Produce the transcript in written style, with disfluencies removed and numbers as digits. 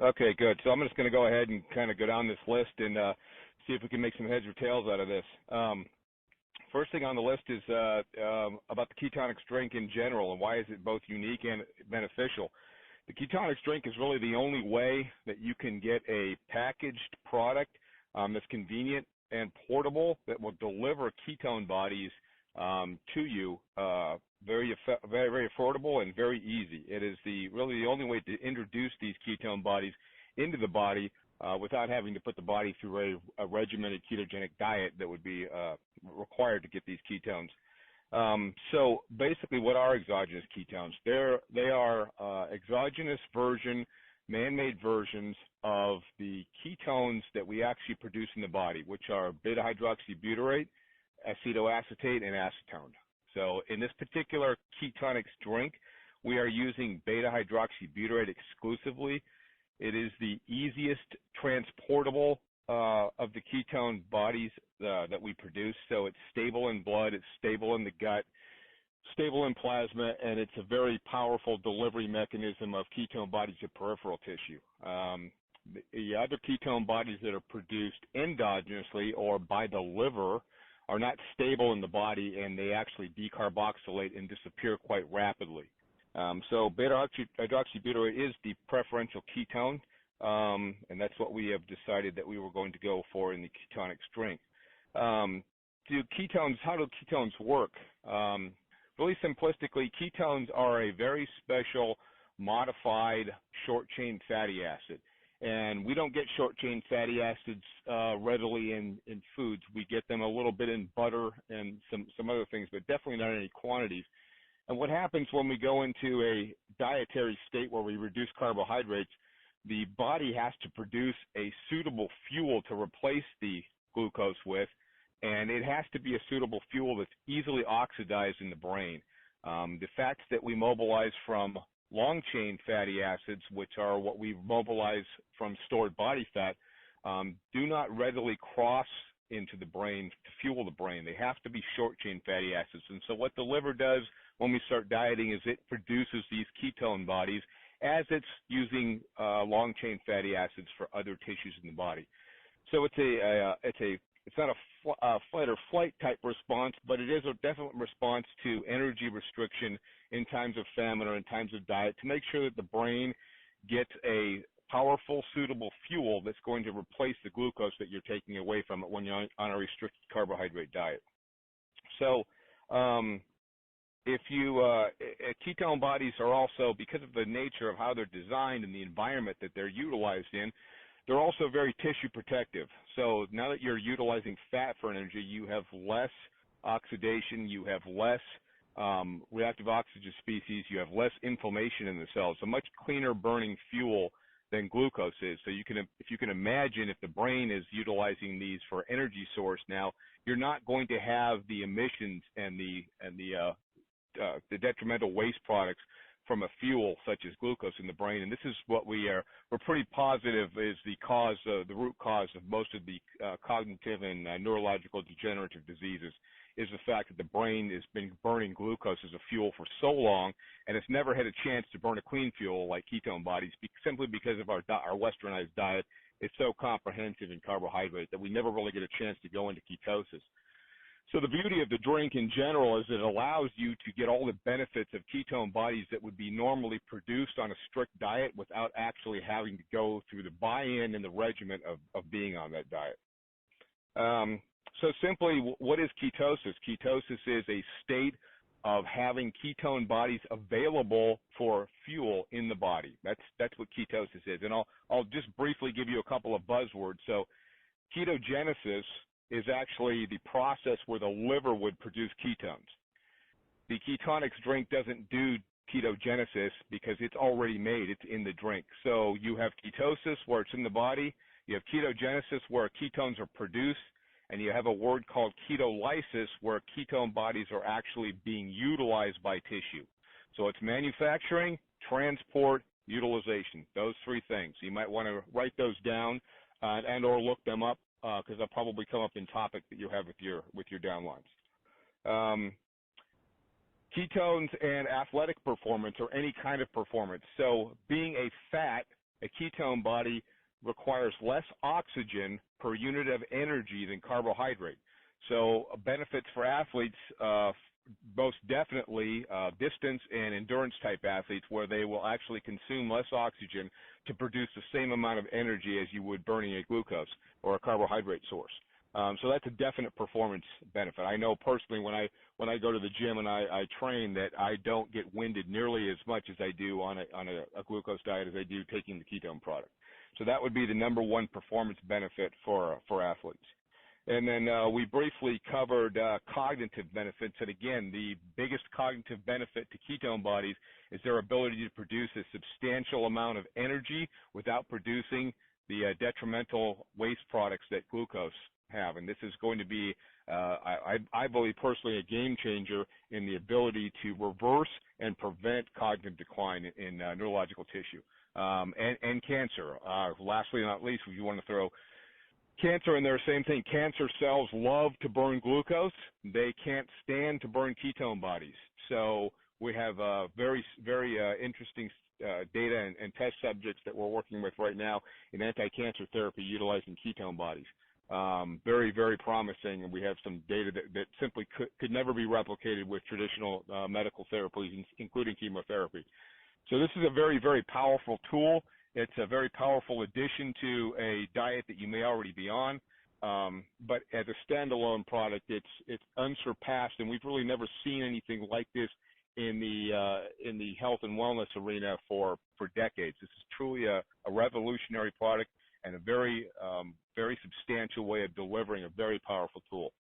Okay, good. So I'm just going to go ahead and kind of go down this list and see if we can make some heads or tails out of this. First thing on the list is about the KetonX drink in general and why is it both unique and beneficial. The KetonX drink is really the only way that you can get a packaged product that's convenient and portable that will deliver ketone bodies to you very affordable and very easy. It is really the only way to introduce these ketone bodies into the body without having to put the body through a regimented ketogenic diet that would be required to get these ketones. So basically, what are exogenous ketones? They are exogenous man-made versions of the ketones that we actually produce in the body, which are beta-hydroxybutyrate, acetoacetate, and acetone. So in this particular KetonX drink, we are using beta-hydroxybutyrate exclusively. It is the easiest transportable of the ketone bodies that we produce. So it's stable in blood, it's stable in the gut, stable in plasma, and it's a very powerful delivery mechanism of ketone bodies to peripheral tissue. The other ketone bodies that are produced endogenously or by the liver are not stable in the body, and they actually decarboxylate and disappear quite rapidly. So beta-hydroxybutyrate is the preferential ketone, and that's what we have decided that we were going to go for in the KetonX drink. How do ketones work? Really simplistically, ketones are a very special modified short-chain fatty acid. And we don't get short-chain fatty acids readily in foods. We get them a little bit in butter and some other things, but definitely not in any quantities. And what happens when we go into a dietary state where we reduce carbohydrates, the body has to produce a suitable fuel to replace the glucose with, and it has to be a suitable fuel that's easily oxidized in the brain. The fats that we mobilize from long-chain fatty acids, which are what we mobilize from stored body fat, do not readily cross into the brain to fuel the brain. They have to be short-chain fatty acids. And so what the liver does when we start dieting is it produces these ketone bodies as it's using long-chain fatty acids for other tissues in the body. So it's not a fight or flight type response, but it is a definite response to energy restriction in times of famine or in times of diet to make sure that the brain gets a powerful, suitable fuel that's going to replace the glucose that you're taking away from it when you're on a restricted carbohydrate diet. So ketone bodies are also, because of the nature of how they're designed and the environment that they're utilized in, they're also very tissue protective. So now that you're utilizing fat for energy, you have less oxidation, you have less reactive oxygen species, you have less inflammation in the cells, a much cleaner burning fuel than glucose is. So if you can imagine, if the brain is utilizing these for energy source now, you're not going to have the emissions and the detrimental waste products from a fuel such as glucose in the brain. And this is what we're pretty positive is the root cause of most of the cognitive and neurological degenerative diseases, is the fact that the brain has been burning glucose as a fuel for so long, and it's never had a chance to burn a clean fuel like ketone bodies simply because of our westernized diet. It's so comprehensive in carbohydrate that we never really get a chance to go into ketosis. So the beauty of the drink in general is it allows you to get all the benefits of ketone bodies that would be normally produced on a strict diet without actually having to go through the buy-in and the regimen of being on that diet. So simply, what is ketosis? Ketosis is a state of having ketone bodies available for fuel in the body. That's what ketosis is. And I'll just briefly give you a couple of buzzwords. So ketogenesis is actually the process where the liver would produce ketones. The KetonX drink doesn't do ketogenesis because it's already made. It's in the drink. So you have ketosis where it's in the body. You have ketogenesis where ketones are produced. And you have a word called ketolysis where ketone bodies are actually being utilized by tissue. So it's manufacturing, transport, utilization, those three things. You might want to write those down and or look them up because they'll probably come up in topic that you have with your downlines. Ketones and athletic performance or any kind of performance. So being a fat a ketone body requires less oxygen per unit of energy than carbohydrate. So benefits for athletes, most definitely distance and endurance type athletes, where they will actually consume less oxygen to produce the same amount of energy as you would burning a glucose or a carbohydrate source. So that's a definite performance benefit. I know personally when I go to the gym and I train that I don't get winded nearly as much as I do on a glucose diet as I do taking the ketone product. So that would be the number one performance benefit for athletes. And then we briefly covered cognitive benefits. And again, the biggest cognitive benefit to ketone bodies is their ability to produce a substantial amount of energy without producing the detrimental waste products that glucose have. And this is going to be, I believe personally, a game changer in the ability to reverse and prevent cognitive decline in neurological tissue and cancer. Lastly, not least, if you want to throw cancer in there, same thing. Cancer cells love to burn glucose. They can't stand to burn ketone bodies. So we have very interesting data and test subjects that we're working with right now in anti-cancer therapy utilizing ketone bodies. Very, very promising, and we have some data that simply could never be replicated with traditional medical therapies, including chemotherapy. So this is a very, very powerful tool. It's a very powerful addition to a diet that you may already be on, but as a standalone product, it's unsurpassed, and we've really never seen anything like this in the health and wellness arena for decades. This is truly a revolutionary product and a very substantial way of delivering a very powerful tool.